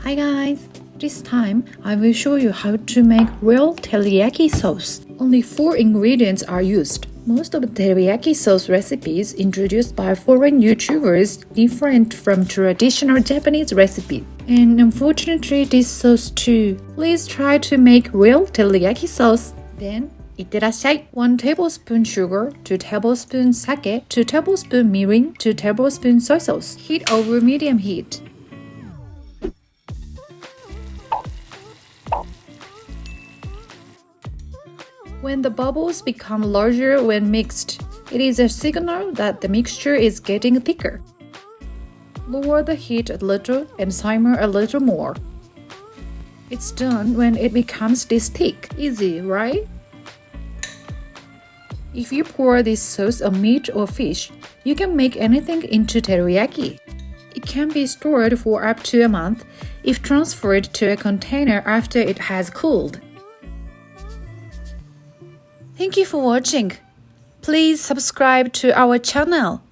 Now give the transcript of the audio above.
Hi guys! This time I will show you how to make real teriyaki sauce. Only 4 ingredients are used. Most of the teriyaki sauce recipes introduced by foreign YouTubers different from traditional Japanese recipes. And unfortunately this sauce too. Please try to make real teriyaki sauce. Then いってらっしゃい 1 tablespoon sugar, 2 tablespoons sake, 2 tablespoons mirin, 2 tablespoons soy sauce. Heat over medium heat. When the bubbles become larger when mixed, it is a signal that the mixture is getting thicker. Lower the heat a little and simmer a little more. It's done when it becomes this thick. Easy, right? If you pour this sauce on meat or fish, you can make anything into teriyaki. It can be stored for up to a month if transferred to a container after it has cooled. Thank you for watching. Please subscribe to our channel.